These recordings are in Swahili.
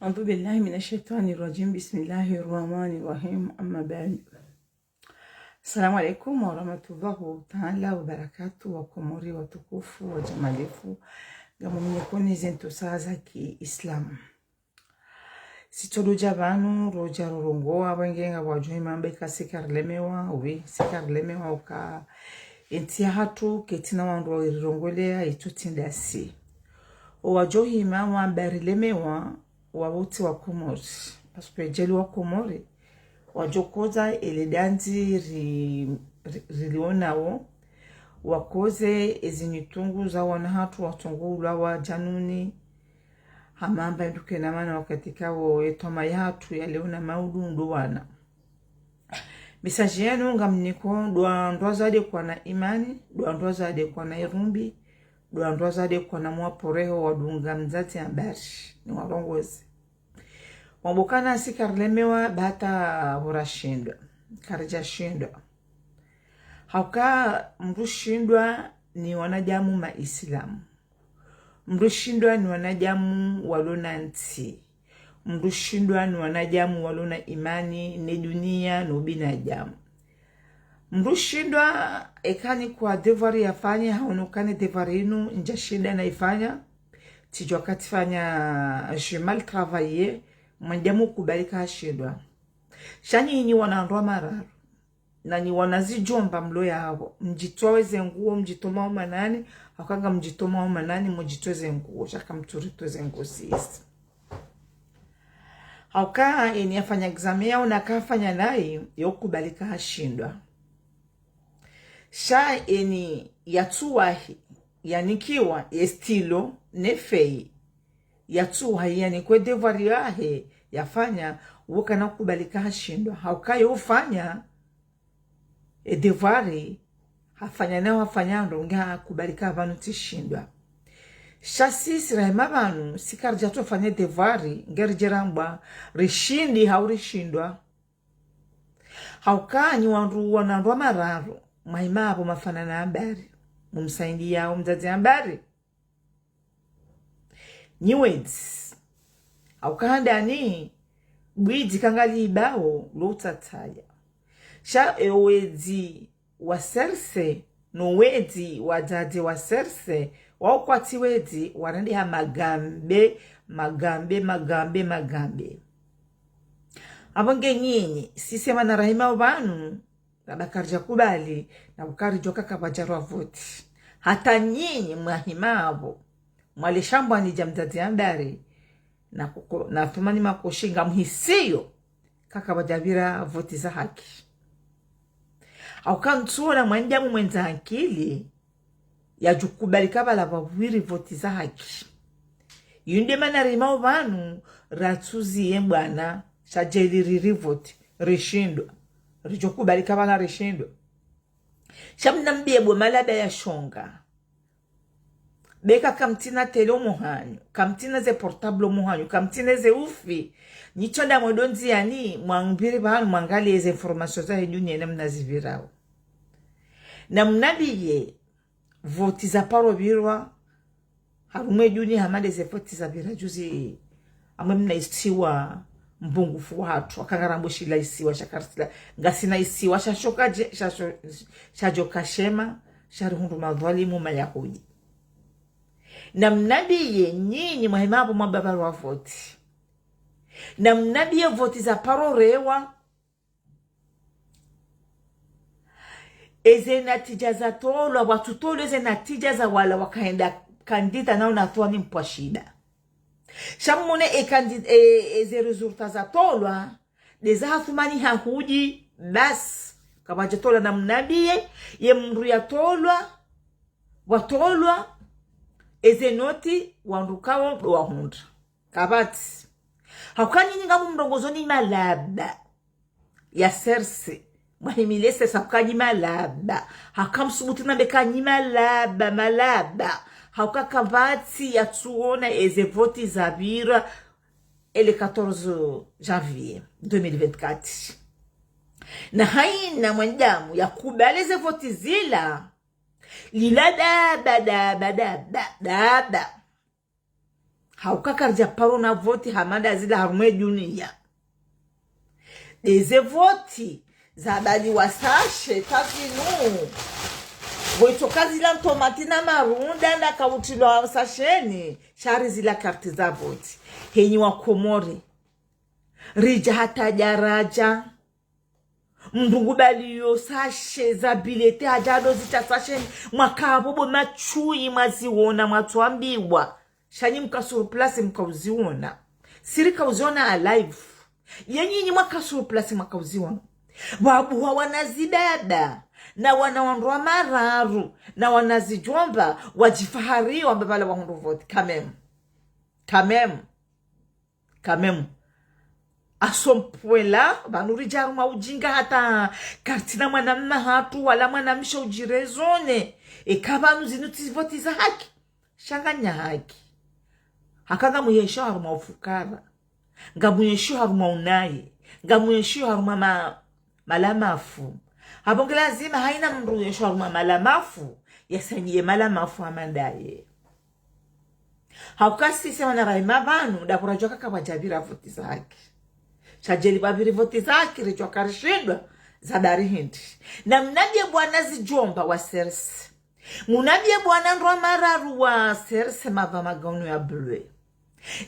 أعوذ بالله من الشيطان الرجيم. بسم الله الرحمن الرحيم. أما بعد. السلام عليكم ورحمة الله تعالى وبركاته وكموري وتكوفو وجماليفو gamu mnyekoni zentu saza ki Islam. Sitoluja banu roja rorongo abengenga wajui mambe ka sikarlemewa ubi sikarlemewa uka entia hatu ketina wando irongolea itutindasi. Wajohi mama barilemewa wawuti wa Comores parce que jeli wa Comores wajokoza ile danzi rilionao wakoze ezinitungu za wanahatu watungula wa januni hamamba nduke na mana wakatika wo etoma yatu ya leona maudu wana message yenu ngamniko ndo zade kwa na imani ndo zade kwa na irumbi ndo zade kwa na mwaporeho wadunga mzati ambari ni warongozi wabukana sikarlemewa bata urashindwa karidja shindwa hauka mrushindwa ni wanajamu maislamu mrushindwa ni wanajamu walona nti mrushindwa ni wanajamu walona imani ni dunia no binadamu mrushindwa ekani kwa devari yafanya haonekane devari inu njashinda na ifanya tijwa katifanya jimal travailler mwendamu kubalika hashindwa shani ni wanandoa mararu na ni wanazijomba mlo yao mjitoweze nguo mjitoma manani akanga mjitoma manani mjitweze nguo shaka mturitoze nguo sisi hauka eni afanya examen yao na kafanya naye yokubalika hashindwa sha eni yatuwahi yanikiwa estilo nefei yatuwahi yani kwa devari yahe yafanya wakana kubalika hashindwa hauka yofanya devari hafanya nao hafanyando nga kubalika abantu tishindwa shasisi rahima banu sikarja tofanya devari ngerjeramba rishindi haurishindwa haukanyi wandu wanandwa mararu maimabo mafana na habari mumsaindi yao mzazi habari niwezi haukandani bwidi kangali ibao lotataya sha ewezi waserse no wedi wadade waserse wakwati wedi warandi ha magambe abange nyinyi sisema na rahima ubanu nabakarja kubali na bukarijwa kakabajarwa voti hata nyinyi mwahimabo mwalishambwa ni jamdadi andari na tumani makoshinga mhisiyo kakabajabira voti za haki au kantuona mwendamu mwenza akili ya jukubalika bala babwiri voti za haki yunde manarima ubanu ratuzi yembwana shajeli riri voti rishindwa rijokubalika bala rishindwa shamna mbiebwe malaba ya shonga beka kamtina telo muhanyu kamtina ze portable muhanyu kamtina ze ufi nichonda mwedonzi yani mwangbiri bahanu mwangali eze information za dunia na mnazivirao na mnabiye voti za paro birwa harume dunia hamade ze voti za bira juzi amwe mna isiwa mbungufu watu akangarambo shila isiwa shakarsila ngasina isiwa shashokaje shajoka shema sharihundu madhalimu mayahudi na mnabiye nyinyi mwahimabu mwababa wa voti na mnabiye voti za paro rewa eze natija za tolo watu tolo eze natija za wala wakaenda kandida nao natuwa ni mpwa shida shamune eze resulta za tolo deza hathumani hahuji bas kabaje tolo na mnabiye ye mru ya tolo watolwa eze noti wandukawo do wahunda kabati haukani ninga mumrongozoni malaba ya serse mwahimilese sakukanyi malaba hakamsubutina bekanyi malaba hauka kabati ya tuona eze voti zabira ele 14 janvier 2024 na Hayina mwendamu ya kubaleze voti zila lila daba haukakarja paro na voti hamada zila harume dunia eze voti zabali wasashe tazinu Voito kazi la tomati na marunda na kawutilo wa sasheni. Shari zila karti za voti. Henyi wa Komore. Rija hata jaraja. Mdungu bali yo sashe za bilete hajado zita sasheni. Mwakabobo machui maziwona mwatuambiwa. Shani mkasurplasi mkauziwona. Siri kauziwona alive. Yenyi mwakasurplasi mkauziwona. Wabuwa wanazidada. Na wanawandua mararu. Na wanazijomba. Wajifahari wambebala wangundu voti. Kamemu. Asompuela. Banuri jaruma ujinga hata. Kartina mwanamna hatu. Wala mwanamisha ujirezone. Kabanu zinuti voti za haki. Shanganya haki. Hakaga muyesho haruma ufukara. Nga muyesho haruma unaye. Nga muyesho haruma malamafu. Habonge lazima haina mru yesho haruma malamafu. Yasanyiye malamafu amandaye. Haukasi sema na raima vanu. Dapura joka kama jabira voti zaki. Shajeli babiri voti zaki. Rechwa karishindwa. Zadari hindi. Na mnabye bwana zijomba wa serse. Munabye bwana nrwa mararu wa serse mava magonu ya blue.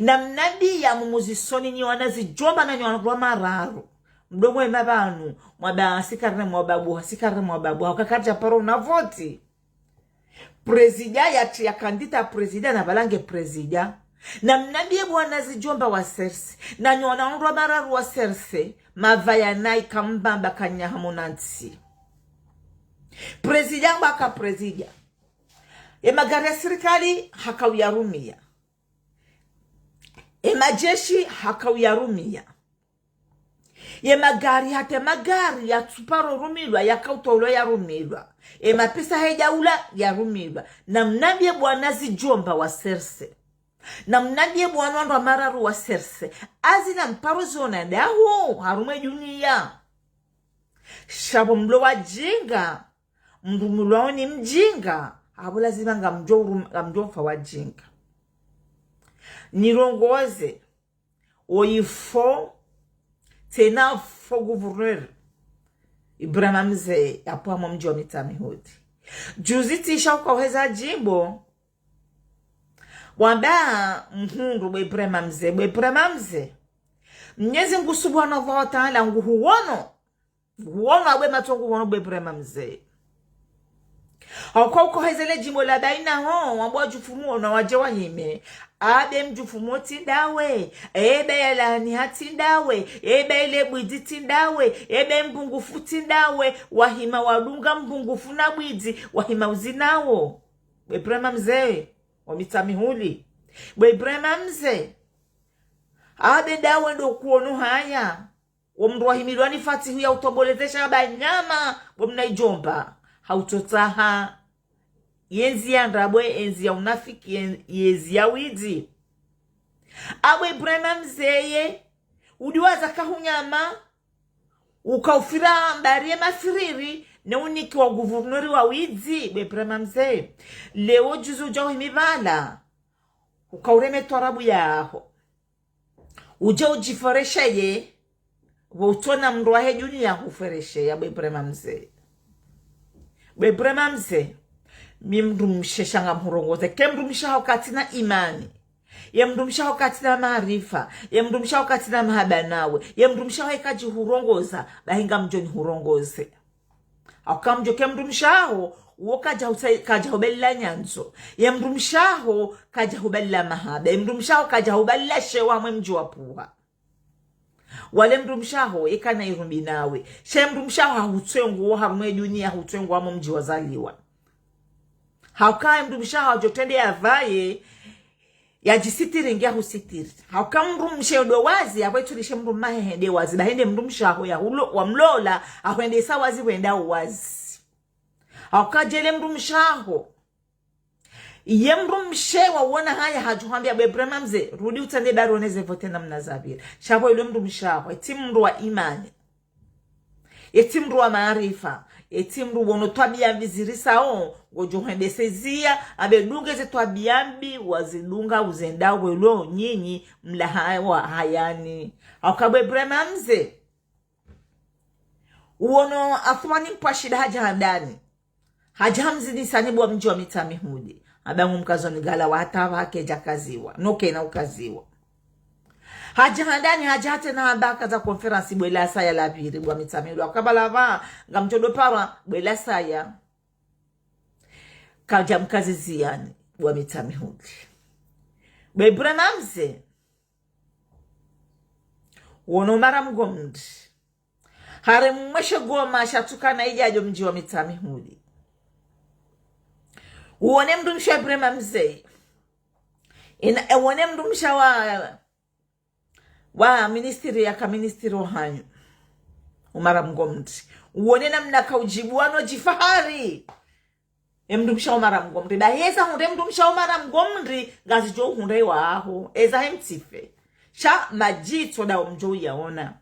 Na mnabi ya mumuzisoni ni wana zijomba na nrwa mararu. Mdogo ema banu. Mwaba sikarne mwababu. Haukakarja paro na voti. Prezida ya kandita prezida na balange prezida. Na mnabie bwana zijomba wa serse. Na nyona nrwa mararu wa serse. Mavaya nai kambamba kanya hamonansi. Prezida waka prezida. Magari ya serikali hakawiyarumia. Majeshi hakawiyarumia. Magari hata magari ya tuparo rumilwa ya kautolo ya rumilwa. Mapesa hejaula ya rumilwa. Na mnabie bwana zijomba wa serse. Na mnabie bwana ndo mararu wa serse. Azina mparo zona dahu harume dunia. Shabo mlo wa jinga. Mdumulo ni mjinga. Habu lazima ngamjofa wa jinga. Nirongoze. Oifo. Tena fo gouverneur. Ibrahima mzee. Yapo hamo mji wa mitamihudi. Juziti isha ukaweza jimbo. Wamba mhundu bwe Ibrahima mzee. Mnyezi ngusubuhano wa ta'ala nguhuwono. Huwono awe matongu wono bwe Ibrahima mzee. Hauko hezele jimbo la baina ho wambwa jufumu na wajewa hime. Abe mjufumu tindawe. Ebe la ni hatindawe. Ebe ile bwidi tindawe. Ebe mbungufu tindawe. Wahima wadunga mbungufu na bwidi. Wahima uzinawo. Bwe Ibrahima mzee. Wamitamihuli. Bwe Ibrahima mzee. Abe dawe ndo kuonu haya. Wamdu wahimilwa ni fatihu ya utobolezesha banyama. Wamnaijomba. Hautotaha. Yenzi ya ndrabwe, enzi ya unafiki, yenzi ya widi. Awe Ibrahima mzeye. Udiwaza kahunyama. Ukaufira mbari mafiriri. Ne uniki wa guvernori wa widi. Bwe Ibrahima mzeye. Leo juzu ujao himibala. Ukaureme torabu yaho. Ujao ujiforesheye. Wautona mruwa hejuni ya hufereshe ya bwe Ibrahima mzeye. Bwe Ibrahima mzee. Mimdumshe shanga mhurongoze. Kemdumsha haukatina imani. Yemdumsha haukatina maarifa. Yemdumsha haukatina mahabanawe. Yemdumsha haikaji hurongoza. Bahinga mjoni hurongoze. Haukamjo kemdumsha hao. Kaja hubela nyanzo. Yemdumsha hao. Kaja hubela mahaba. Yemdumsha hao kaja hubela shewa mji wa puha. Wale mdumshaho ikana irumbi nawe. She mdumshaho hautengu harume dunia hautengu hamo mji wazaliwa. Haukaa mdumshaho ajotende ya vaye ya jisitiri ngia husitiri. Haukaa mdumshaho dowazi ya wetu lishe mdumahe hende wazi. Bahende mdumshaho ya wa mlola ahwende isa wazi wenda wazi. Haukaa jele mdumshaho. Yemru mshewa wana haya hajuhambia bwe Ibrahima mzee. Rudi utande baroneze vote na mnazabira. Shabo ilo mru mshawa. Eti mru wa imani. Eti mru wa maarifa. eti mru wono twabiambi zirisao ngojohende sezia abedunge ze twabiambi wazidunga uzenda welo nyinyi mlahawa hayani akabwe brema mze uono athmani mpashida haja hamzidi sanibu wa mji wa mitamihudi abangu mkazoni gala watawa hakeja kaziwa noke na ukaziwa haja handani haja hate na habaka za konferansi bwela saya la piri bwa mitamihudi wakabala vaa ngamchodo para bwela saya kaja mkazi ziyani bwa mitamihudi bebura mamze uono mara mgomdi hare mweshe goma shatukana ijajo mji wa mitamihudi uone mdumsha brema mzee uone mdumsha wa ministeri ya kaministeri hanyu umara mgomdi uone namna kaujibuano jifahari mdumsha umara mgomdi da yesa hunde mdumsha umara mgomdi gazi jo hunde wa aho eza hemtife sha majito da umjo yaona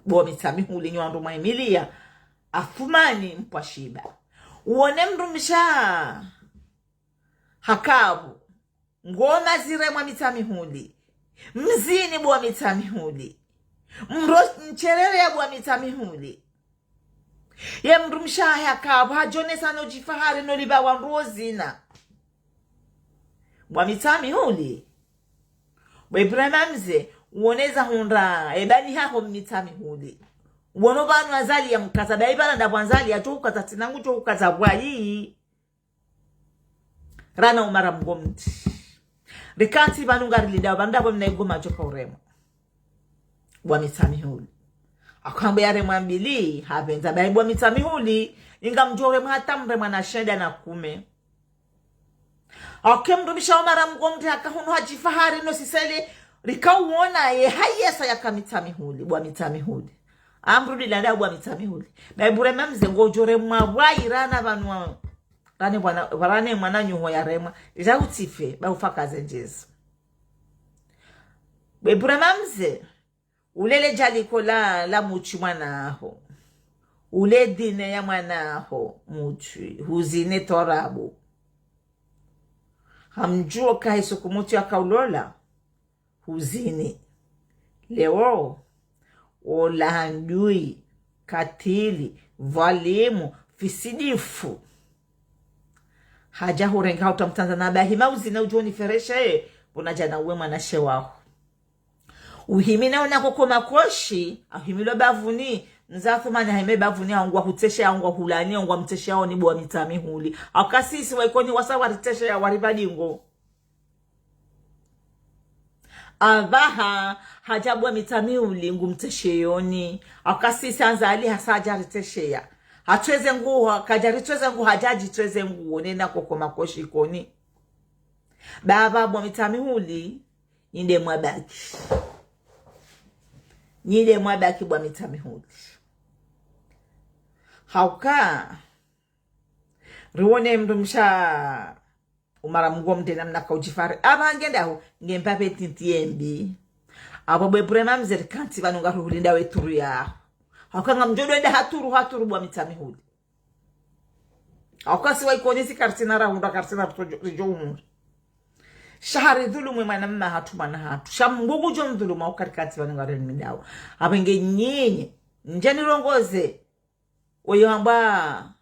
bo mitamihuli nywando mwa Emilia afumani mpashiba uone mdumsha hakabu ngoma zire mwa mitamihuli mzini bwa mitamihuli mcherere ya bwa mitamihuli ye mdumsha hakabu hajone sano jifahari no liba wanrozina bwa mitamihuli webrema mze uoneza hunda ebani haho mitamihuli uono banu azali ya mkaza baibala ndabwanzali ya tuku kaza tinangu tuku kaza bwayi rana umara mgomdi rikati banu ngari lidawa bandabo mnaigoma joka urema bwa mitamihuli akwambe ya rema mbili hapenza bayi bwa mitamihuli inga mjore mhata mrema na sheda na kume mdumisha umara mgomdi hakahunu hajifahari no sisele rikauona ye hayesa ya kamitamihuli bwa mitamihuli amrudi landa bwa mitamihuli baibure mamze ngojore mwawayi rana banwa rane mwana nyuho ya rema jautife ba ufakaze njezo baibure mamze ulele jaliko la muchi mwana aho ule dine ya mwana aho muchi huzine torabu hamjuo kahiso kumutu ya kaulola huzini leo olahandui katili valimu fisidifu haja hurenga utamtanza na bahima uzina ujoni fereshe unajana uwe mwanashe wao uhimina unako makoshi ahimilo bavuni nzafu manya haime bavuni angwa huteshe angwa hulani angwa mteshe yao ni bwa mitamihuli akasisi waikoni wasa wariteshe ya waribadingo abaha hajabwa mitamihuli ngu mteshe yoni akasisi anzali hasaja riteshe ya hatweze nguo kajaritweze nguo hajaji tweze nguo nena koko makoshi ikoni baba bwa mitamihuli ninde mwabaki bwa mitamihuli hauka ruone mdumsha umara mgomde namna kaujifari aba ngenda ho ngempape tintiembi abo bwebrema mzeri kanti banunga ruhulinda weturu ya hauka ngamjodo enda haturu bwa mitamihuli hauka siwa ikonisi karsina rahunda karsina rijohumu shahari dhulumu mwanamma hatumana hatu shambugu jon dhulumu ukarikati banunga renmindawo abenge nyinyi njeni rongoze oyohamba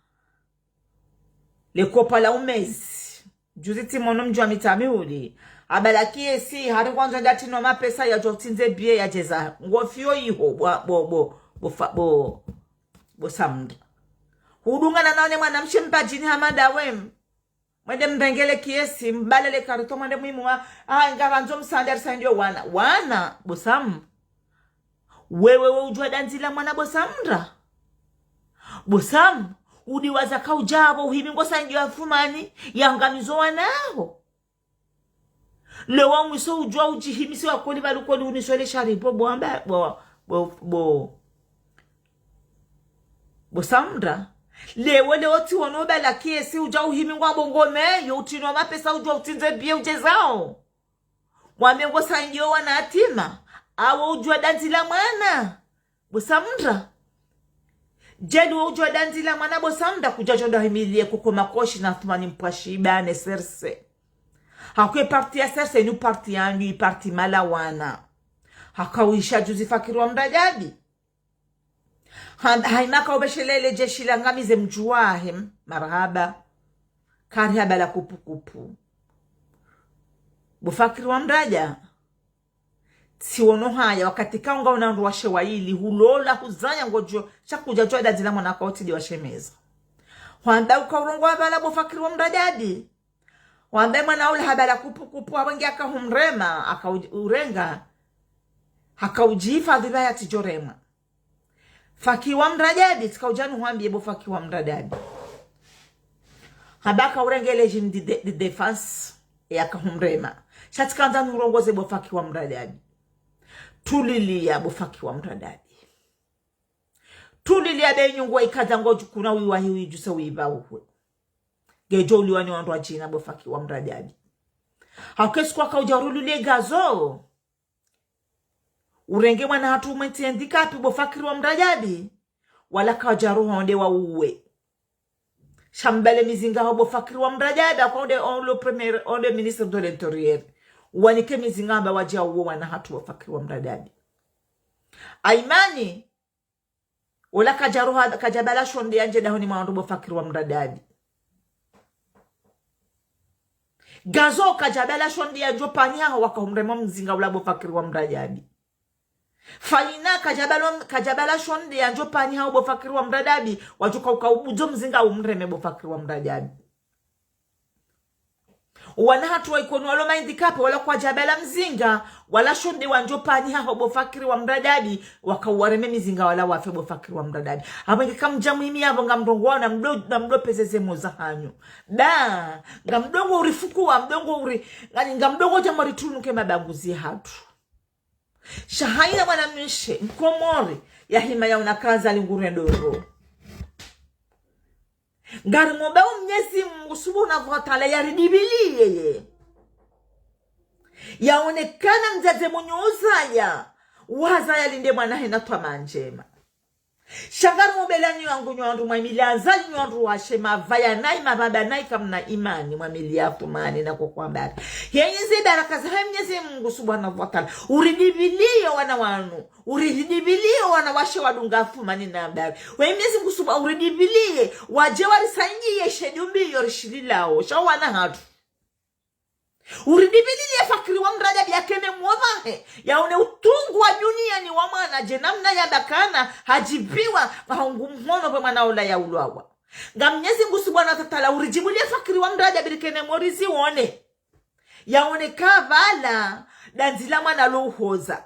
lekopa la umezi juziti mono mjwa mitamihuli abalakie si hari kwanza ndati no mapesa ya jotinze bie ya jeza ngofio iho bo samda hudunga na naone mwanamshe mpajini hamada wem mwende mbengele kiesi mbalele karuto mwende muhimu ngaranzo msandar sandio wana bosamu wewe ujua danzila mwana bosamra bosamu udiwaza kaujabo uhimingo sandio afumani yangamizo wanao lewa mwiso ujua ujihimisi wakoli balukoli uniswele sharipo bosamra lewa ti wanoba la kiesi ujua uhimingo abongome utino mapesa ujua utinze bie ujezao wamengo sandio wana atima awo ujua danzila mwana bosamra Jelu ujwa danzila manabo samda kujajoda himilie kuko makoshi na thumani mpashi ibane serse. Hakwe parti ya serse inu parti yanyu parti malawana. Hakawisha juzi fakiru wa mrajadi. Haimaka ubeshelele jeshi la ngamize mjuahim. Marhaba. Karihaba la kupu kupu. Bufakiru wa mraja. Siwono haya wakati kaunga unanruwashe wa hili. Hulola huzanya ngojo. Shakuja joa dazila mwana kauti di washemeza. Wanda ukaurungu wabala bufakiru wa mrajadi. Wanda mwana ule habala kupu kupu. Hawangi haka humrema. Haka urenga. Haka ujifa dhibaya tijorema. Faki wa mrajadi. Tika ujanu huambi ebo faki wa mrajadi. Habaka urengele jini di defense. Yaka humrema. Shatika nza nurongoze ebo faki wa mrajadi. Tulilia ebo faki wa mrajadi. Tulilia be nyungwa ikazango jukuna wiwa hiwi juse wiva uwe. Gejo uliwani wandu jina ebo faki wa mrajadi. Hakesu kwa kaujarulilie gazo. Urenge wana hatu umeti handikapi bofakiri wa mrajadi. Wala kajaru honde wa uwe. Shambele mizinga ho bofakiri wa mrajadi. Akonde onde ministre de l'intérieur. Wanike mizinga hamba wajia uwe wana hatu bofakiri wa mrajadi. Aimani. Wala kajaru kajabala shonde anje dahoni mawandu bofakiri wa mrajadi. Gazo kajabala shonde anjo panyaho waka umrema mzinga wala bofakiri wa mrajadi. Hayina kajabala shonde ya njopani hao bofakiri wa mradabi. Wajuka ukaubujo mzinga umreme bofakiri wa mradabi. Wana hatu wa ikonu walo maindikape wala kwa jabala mzinga. Wala shonde wa njopani hao bofakiri wa mradabi. Waka uwareme mzinga wala wafe bofakiri wa mradabi. Hapengi kamjamu imi havo nga mdongo na mdo pezeze moza hanyo. Da, nga mdongo urifuku wa nga mdongo jamari tunuke mabanguzi hatu. Hayina wana mwishe Comores yahima ya unakaza lingure ndoro. Ngari mwobao mnyezi msubu na vatala ya ridibili yeye. Yaonekana mzaze mwenye uzaya. Waza ya linde mwana hina tuwa manjema. Shangari mwobela nywandu mwamiliaza nywandu washema vaya nai mababa nai kamna imani mwamiliafu mani na kukwambari. Yenyezi baraka za mnyezi Mungu subhanahu wa ta'ala. Uridibilio wana wanu. Uridibilio wana washe wadungafu mani na habari. Wenyezi Mungu subhanahu uridibilie. Wajewari sanjiye shedumbi yorishililao. Shawana hatu. Uridibililie fakiri wa mrada biyakene mwabahe. Yaone utungu wa dunia ni wamana. Jenamna ya bakana hajibiwa. Mahungu mhono pa manaola ya uluawa. Mnyezi Mungu subhanahu wa ta'ala. Urijibulie fakiri wa mrada biyakene mworizi wone. Yaone kavala. Danzila mwana lohoza.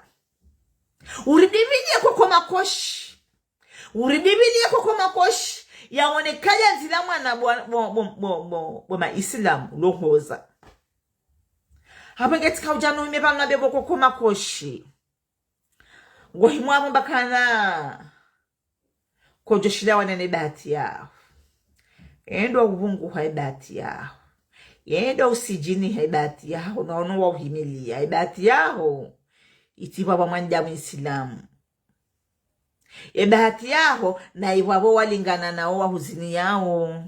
Uridibilie kwa makoshi. Uridibilie kwa makoshi. Yaone kaya zila mwana boma Islam lohoza. Hapa ngetika ujano imepanga bebo kwa makoshi. Ngohimwa mbakana. Kojoshila wanene bahati yao. Endo ubungu haibati yao. Yendo usijini haibati yao. Naono wa uhimili haibati yao. Itiwa wa manjamu Islamu. Bahati yao na iwabo walingana na owa huzini yao.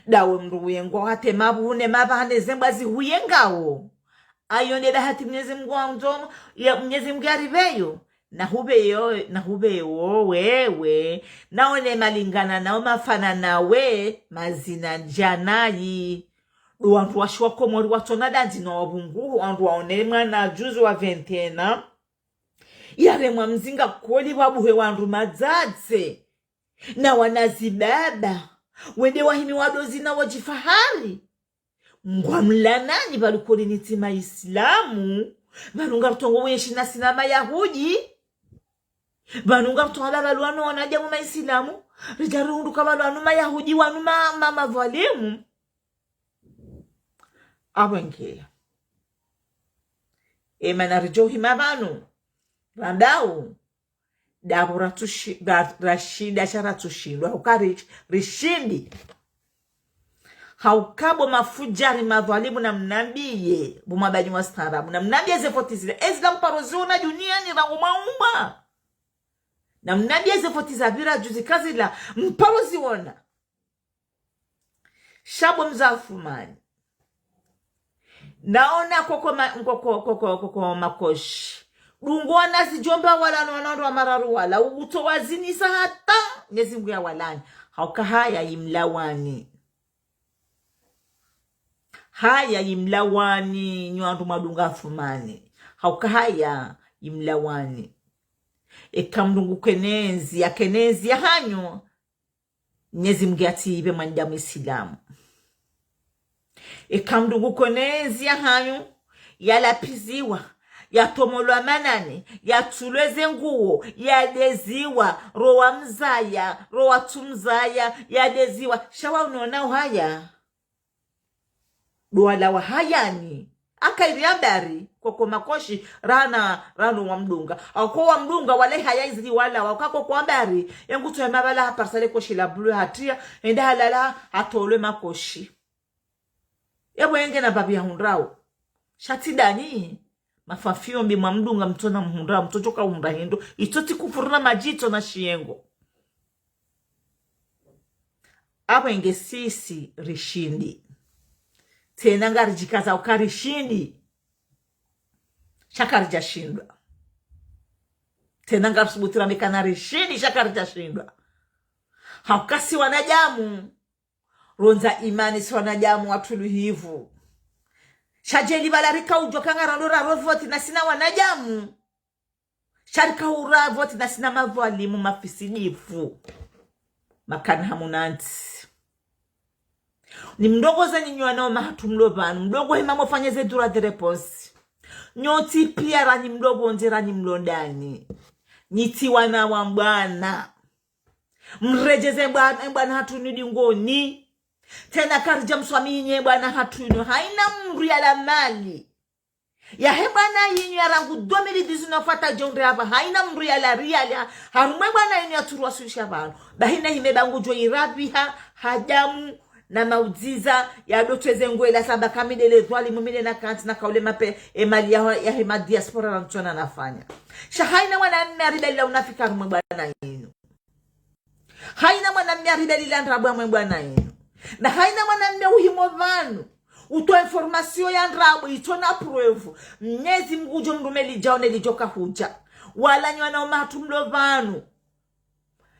Dawe mruwengo hate mabune mabane zembazi huyengao. Ayone bahati mnyezi mguanzo ya mnyezi mgariveyo. Na hubeyo wewe. Naone malingana na mafana nawe mazina janayi. Wantu washwa Comores watona danzi na wabungu. Wantu waonema na juzu wa ventena. Yare mwa mzinga koli wabuhe wantu mazadze. Na wanazibaba. Wende wahimi wadozi na wajifahari. Mwamla nani balukoli nitima Islamu. Banunga rutongo wenshi na sinama Yahudi. Banunga rutongo babaluano wanajamu ma Islamu. Rijarundu kabaluano ma Yahudi wanu ma valemu. Awenke. Emana rijohi mabanu. Randau. Dabu rashida sharatushindwa. Hukari rishindi. Haukabo mafujari madhalimu na mnambiye. Bumabani wa starabu. Na mnambiye zefoti zile. Ezla mparoziona dunia ni rangu maumba. na mnabia ze voti za bira juzi kazi la mparo ziona shabo mzafumani naona koko makoshi dungwana zijomba wala nonondo wa mararu wala uto wazini sa hata Mwenyezi Mungu ya walani haya imlawani nywandu madunga fumani haya imlawani ekamdungu kenezi ya hanyo Mwenyezi Mungu atibe mwandamu Islamu ekamdungu kenezi ya hanyo yalapiziwa yatomolwa manane yatulweze nguo yadeziwa rowa mzaya rowa tumzaya yadeziwa shawa unaona haya duala wa hayani akairi habari koko makoshi rano wa mdunga au kwa mdunga wale hayaizi wala wakako kwa habari yangu tu mabala hapa sale koshi la blue hatia enda halala atolwe makoshi yabo yenge na babi ya hundrao shati dani mafafio mbi mdunga mtona mhundrao mtochoka hunda hindo itoti kufuruna majito na shiengo hapa inge sisi rishindi tena ngarijikaza ukarishindi shakarija shindwa tena ngarusubutira mekana rishindi shakarija shindwa haukasi wanajamu ronza imani si wanajamu watulu hivu shajeli balarika ujo kangarandora rovoti na sina wanajamu sharika ura voti na sina mavalimu mafisidifu makana hamunanti ni mdogo za ninywa nao mahatumlo banu mdogo hima mofanyeze dura de reponse nyoti pia rani mdogo nje rani mlondani niti wana wa mbwana mrejeze mbwana hatunudi ngoni tena karidja msamihi mbwana hatunu haina mru ya la mali ya hebana yinyu ya rangu 2019 fata jondre hapa haina mru ya la riali harumwe bwana yinyu ya turuwa sulisha banu bahina himebangu jo irabiha hajamu na maudziza ya dotweze ngwela saba kamidele zwali mumile na kanti na kaule mape emali ya hema diaspora na mtona nafanya shahaina wana mmearida unafika rumwe bwana yinu haina wana mmearida ila ndrabwa mwe bwana yinu na haina wana mme uhimo vanu uto informasio ya ndrabu itona preuve Mwenyezi Mungu jo mrumeli jaone lijoka huja wala nywana umatumlo vanu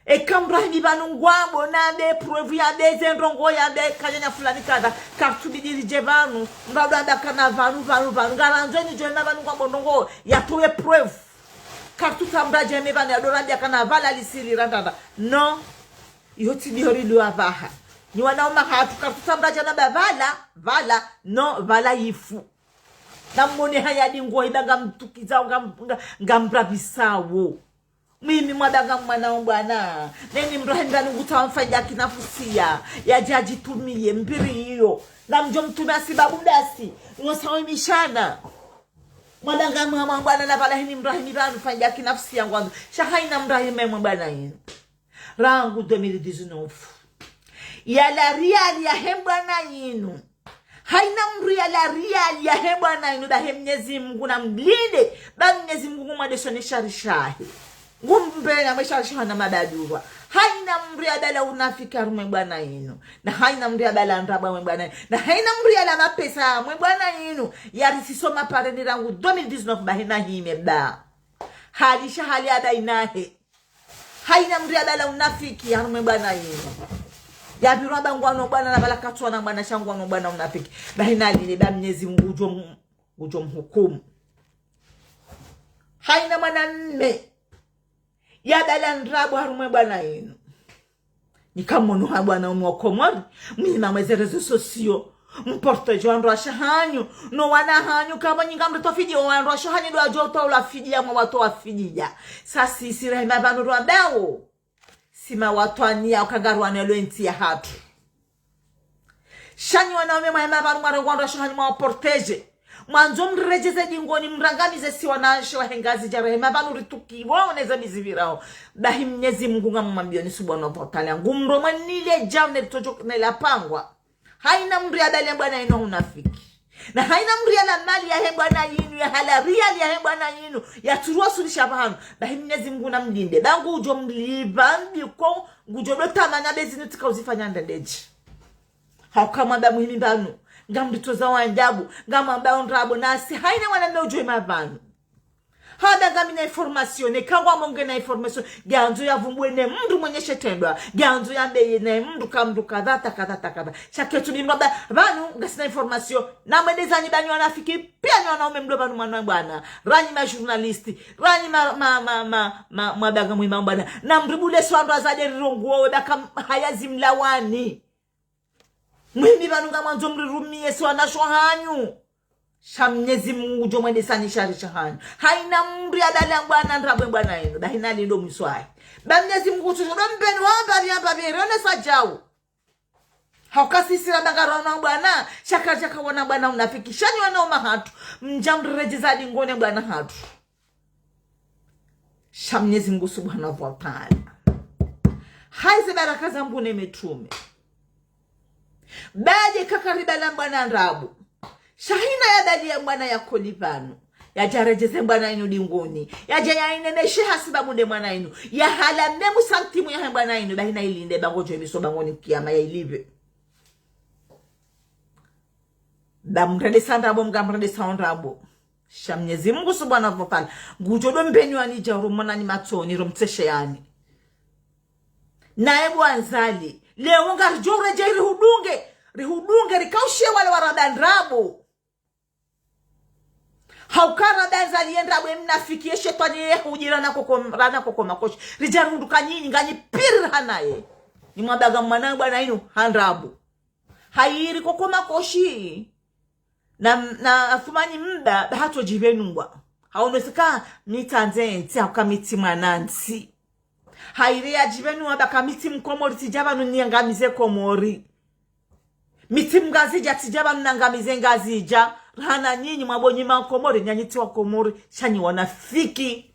ekambrahimi banu ngwambo na be preuve ya beze ndrongo ya be kanyanya fulani kada kartubidiri jevanu ndabanda kana vanu ngaranzweni jona banu ngwambo ndongo ya towe preuve kartuta jeme banu ya dorambia kana vala lisili randanda no yoti bihori luavaha ni wanaoma hatu kartuta jana vala no vala yifu namone haya dingo ibanga mtukiza ngambra bisawo mimi mwadanga mwana bwana neni mrohenda nguta mfanya kinafusia ya jaji tumie mbiri hiyo na mjo mtumia sababu dasi ngosawe mishana mwadanga mwana bwana na pala hini mrohimi bana fanya kinafusia ngwangu shahaina mrohimi bwana yini rangu 2019 ya la riali ya hebwana yinu haina mru ya la riali ya hebwana yinu da Mwenyezi Mungu na mlinde ba Mwenyezi Mungu mwadeshone sharishahi ngumbe na mesharishahi na madadurwa haina mru ya dala unafika mwe bwana yinu na haina mru ya dala ndraba mwe bwana na haina mru ya la mapesa mwe bwana yinu ya risisoma pare ni rangu 2019 bahina hime ba halisha hali ada inahe haina mru ya dala unafiki ya mwe bwana yinu ya biraba ngwano bwana na balakatwa na bwana shangwa no bwana unafiki bahina lile ba Mwenyezi Mungu ujo mhukumu haina mwanamme ya dala ndrabu harumwe bwana yenu nikamono ha bwana umwa Comores mwina mweze réseaux sociaux mporte joandro shahanyu no wana hanyu kama nyingamre tofidi oandro shahanyu do ajoto la fidia mwa watu wafidia sasa isira hema banu rwabao sima watwania ukagarwana lwenti ya hatu shanyu wanaume mwa banu mwarangwandro shahanyu mwa porteje mwanzo mrejeze jingoni mrangamize si wanashe wa hengazi jarehema banu rituki waoneza mizivirao dahi Mwenyezi Mungu ngamwambia ni subhanahu wa ta'ala ngumro manile jamne tojo nela pangwa haina mri adali bwana ino unafiki Na haina mria la mali ya hembwa na yinu, ya halaria ya hembwa na yinu, ya turuwa sulisha bahanu. Bahi Mwenyezi Mungu na mlinde. Bangu ujo mliba mbiko, ujo dota manabezi nutika uzifanya ndandeji. Haukamwamba muhimi banu. Ngamditoza wanjabu, ngamwamba ondrabu nasi. Haina waname ujwe mabanu. Hada gamina information, ne kangwa monge na information. Ganzo ya vumbwene mndu mwenye shetendwa. Ganzo ya mbeye ne mndu kamdu kadhata. Shaketu ni mbaba, banu ngasina information. Na mwendeza ni bani wanafiki, pia ni wanaume mdo banu mwana. Ranyi ma journalisti, ranyi mwabaga mwima mbana. Na mribule swandwa za derironguo, daka hayazi mlawani. Mwimi banu nga mwanzo mrirumie swana shohanyu. Mwenyezi Mungu jo mwende sani sharisha hanyu. Haina mri adala mbwana ndrabwe mbwana yenu. Bahina lindo mwiswai. Mwenyezi Mungu tushoro mpeni wamba virone sajau. Haukasi sila bangarona mbwana. Shaka wana mbwana unafiki. Shani wana umahatu. Mjamri rejizadi ngone mbwana hatu. Mwenyezi Mungu subhanahu wa ta'ala. Haize baraka za mbune metume. Baje kakaribala mbwana ndrabu. Shahina ya dali ya mwana ya kolipanu. Ya jarejeze mwana inu dingoni. Ya jaya ineneshe hasiba munde mwana inu. Ya halamne musantimu ya mwana inu. Bahina ilinde bango jo emiso bangoni kiyama ya ilive. Damrede sandrabo mgamrede sandrabo. Mwenyezi Mungu subhanahu wa ta'ala. Ngujodo mbeni wani jaru mwana ni matoni romteshe yani. Naebu anzali. Leo nga rijore jai rihudunge rikaushie wale waradandrabo. Haukara danza lienda we mnafikie shetani yehu ujirana koko makoshi. Rijarunduka nyinyi nganyi piri hanaye. Ni mwabaga mwana bwana inu handrabu. Hairi koko makoshi. Na afumani mda hato jivenungwa. Haunosika mitanze nti hauka miti mananti. Hairi ya jivenungwa baka miti mkomori tijaba nuniangamize komori. Miti mgazija tijaba nuniangamize ngazija. Hana nyinyi mwabonyi makomori nyanyiti wa komori shanyi wanafiki.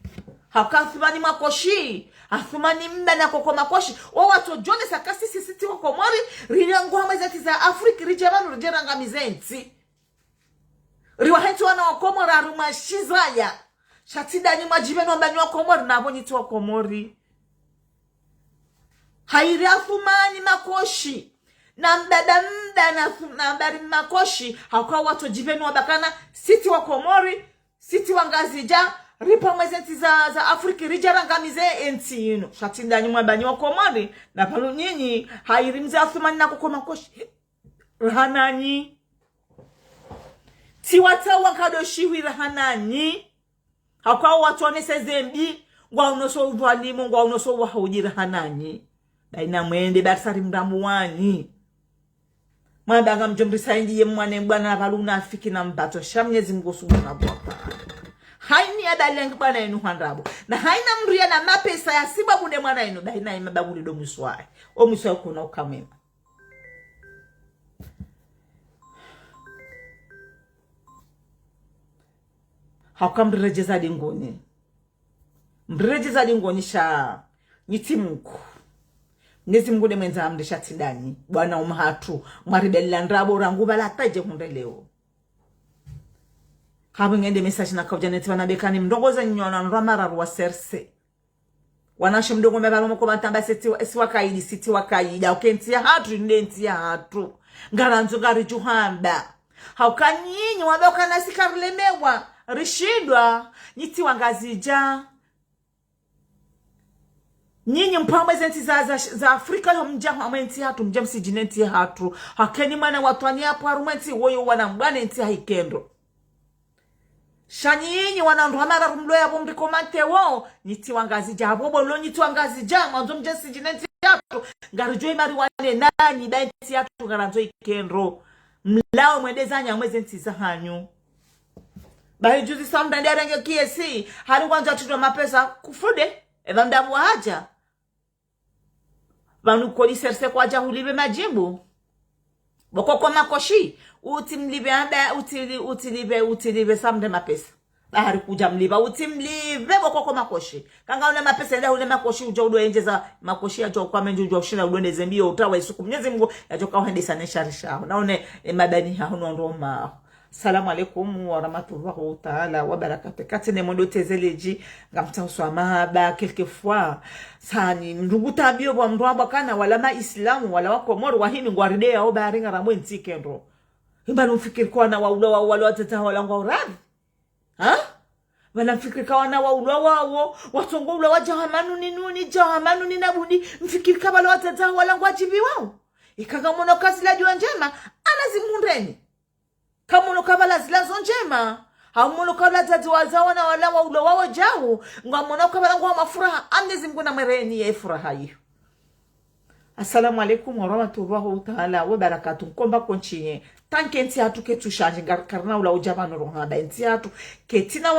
Hauka afumani makoshi. Afumani mda na koko makoshi. Watu jone sakasi sisiti wa komori. Rinyangu hamazati za Afrika rijabanu rijerangamize nti. Riwahentu wana wakomori aruma shizaya. Shatida ni majibenu wambani wakomori na abonyitu wakomori. Hairi afumani makoshi. Na mdada na mbari makoshi. Hakuwa watu jibenu wabakana. Siti wakomori. Siti wangazija. Ripa mwezenti za Afrika rijarangamize enti yinu. Shatida ni mwabani wakomori. Na palu nyinyi. Hairi mze afumani na koko makoshi. Rahanani. Tiwata wakadoshiwi rahanani. Hakuwa watu wanese zembi. Ngwa unoso uvalimu. Ngwa unoso wahuji rahanani. Daina mwende barisari mdamu wani. Mwadanga mjomrisa indi ye mwane mbwana na paluna afiki na mbato. Mwenyezi Mungu subhanahu wa ta'ala. Haini adalengi bwana inu handrabo. Na haina mria na mapesa ya sibabu ne mwana inu. Daina ima babu lido mwiswai. O mwiswai kuna ukamema. Hauka mrejeza dingoni. Mrejeza dingoni sha niti Mungu. Mwenyezi Mungu ne mwenza amrisha tidani. Bwana umahatu. Mwaribeli ndrabo rangu bala taje kunde leo. Kabu ngende message na kaujaneti wanabekani mdongoza nyona nramara ruwa serse. Wanashe mdongo mebalo mko batamba siti wakaidi siti wakaida. Ukentia hatu ndentia hatu. Ngaranzo gari juhamba. Hauka nyinyi wabeka nasikarlemewa. Rishidwa. Niti wangazija. Nyinyi mpamwezenti za Afrika yo mjamu amenti hatu mjamsi jinenti hatu. Hakeni mana watwani hapo harumenti woyo wanambwane enti haikendo. Shanyinyi wananduhamara rumlo ya bombi komante wo. Niti wangazija habobo lo niti wangazija. Mwanzo mjamsi jinenti hatu. Ngarujoy mari wane nani da enti hatu ngaranzo ikendo. Mlao mwendezanya mwezenti za hanyu. Bahi juzi samda nderenge kiesi. Hari kwanza tuto mapesa kufude. Eva mdamu haja. Vanu kodi serse kwa jahulibe majimbu. Boko kwa makoshi. Utimlibe anda utilibe samde mapesa. Bahari kuja mliba utimlibe boko kwa makoshi. Kanga ule mapesa nda ule makoshi uja udo enjeza makoshi ya jo kwa menju uja ushina udo nezembio utawa isuku. Mwenyezi Mungu ya joka uhende sana sharisha. Naone madani haunu ndoma. Assalamu alaikum wa rahmatullahi ta'ala wa barakatuh. Katene mondo tezeleji ngamta uswa mahaba quelquefois sani ndugu tabio bwa mrwamba kana wala ma islamu wala wako moro wahini ngwaride au baringa ramwe ntikendo. Imba nufikiri kwa na waulo wala watata wala ngorani. Ha? Wala mfikiri kwa na waulo wao watongo ula wajahamanu ni nuni jahamanu ni nabuni mfikiri kwa wala watata wala ngwajibi wao. Ikagamona kazi la jua njema anazimundeni. Kamuno kabala zila zonjema hamuno kabala tatuwazawa na wala waulo wawo jawu ngamuno kabala ngwa mafuraha amnezi mguna mereni ya furaha hiyo. Assalamu alaikum wa rahmatullahi ta'ala wa barakatuh. Komba konchine tanke nti hatu ketu shanje karna ula ujaba no rohanda nti hatu ketina